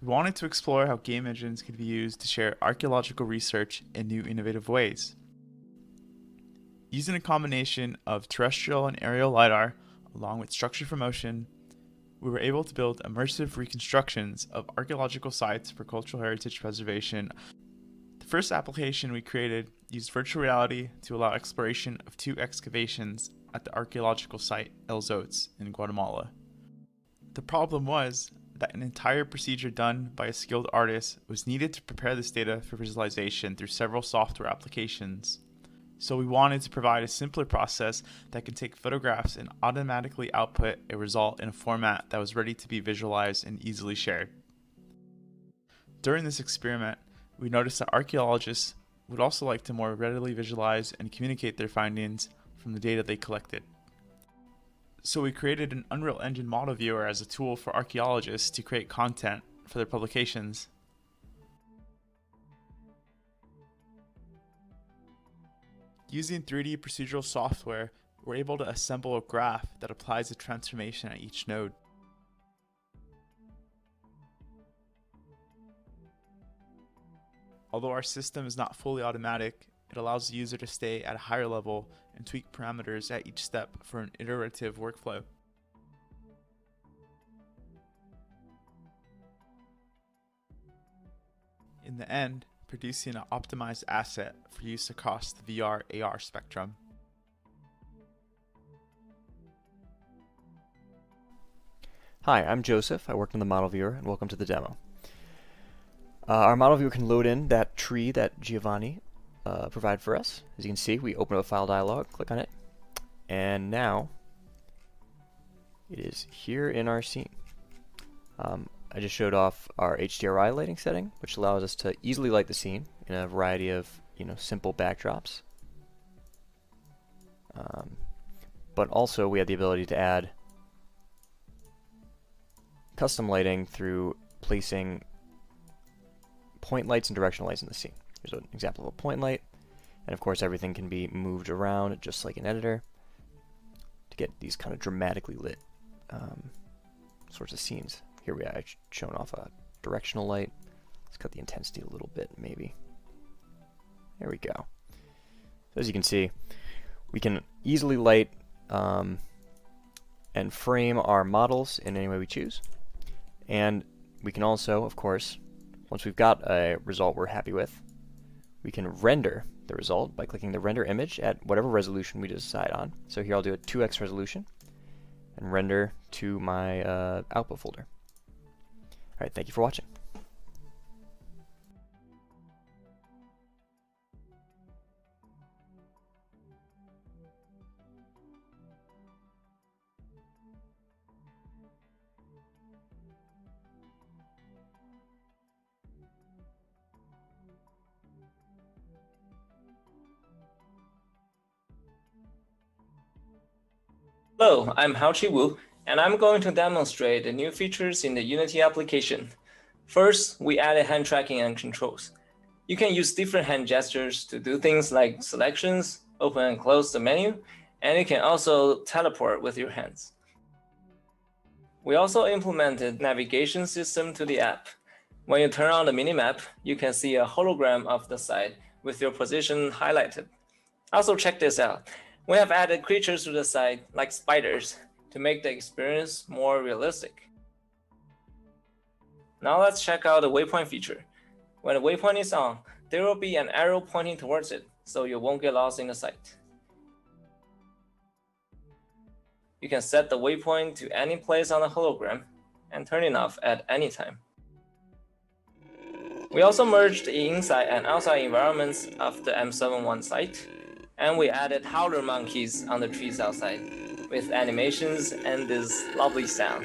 We wanted to explore how game engines could be used to share archaeological research in new innovative ways. Using a combination of terrestrial and aerial LiDAR, along with structure for motion, we were able to build immersive reconstructions of archaeological sites for cultural heritage preservation. The first application we created used virtual reality to allow exploration of two excavations at the archaeological site El Zotes in Guatemala. The problem was that an entire procedure done by a skilled artist was needed to prepare this data for visualization through several software applications. So we wanted to provide a simpler process that could take photographs and automatically output a result in a format that was ready to be visualized and easily shared. During this experiment, we noticed that archaeologists would also like to more readily visualize and communicate their findings from the data they collected. So we created an Unreal Engine model viewer as a tool for archaeologists to create content for their publications. Using 3D procedural software, we're able to assemble a graph that applies a transformation at each node. Although our system is not fully automatic, it allows the user to stay at a higher level and tweak parameters at each step for an iterative workflow. In the end, producing an optimized asset for use across the VR/AR spectrum. Hi, I'm Joseph. I work on the model viewer, and welcome to the demo. Our model viewer can load in that tree that Giovanni provided for us. As you can see, we open up a file dialog, click on it, and now it is here in our scene. I just showed off our HDRI lighting setting, which allows us to easily light the scene in a variety of simple backdrops. But also we have the ability to add custom lighting through placing point lights and directional lights in the scene. Here's an example of a point light, and of course everything can be moved around just like an editor to get these kind of dramatically lit sorts of scenes. Here we are showing off a directional light. Let's cut the intensity a little bit, maybe. There we go. So as you can see, we can easily light and frame our models in any way we choose. And we can also, of course, once we've got a result we're happy with, we can render the result by clicking the render image at whatever resolution we decide on. So here I'll do a 2x resolution and render to my output folder. All right, thank you for watching. Hello, I'm Haoqi Wu, and I'm going to demonstrate the new features in the Unity application. First, we added hand tracking and controls. You can use different hand gestures to do things like selections, open and close the menu, and you can also teleport with your hands. We also implemented navigation system to the app. When you turn on the minimap, you can see a hologram of the site with your position highlighted. Also, check this out. We have added creatures to the site, like spiders, to make the experience more realistic. Now let's check out the waypoint feature. When the waypoint is on, there will be an arrow pointing towards it, so you won't get lost in the site. You can set the waypoint to any place on the hologram and turn it off at any time. We also merged the inside and outside environments of the M71 site, and we added howler monkeys on the trees outside, with animations and this lovely sound.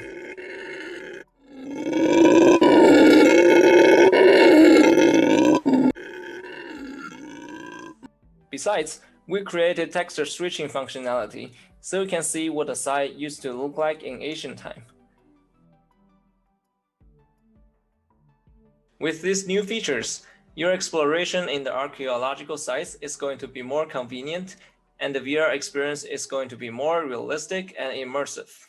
Besides, we created texture switching functionality, so you can see what the site used to look like in ancient time. With these new features, your exploration in the archaeological sites is going to be more convenient, and the VR experience is going to be more realistic and immersive.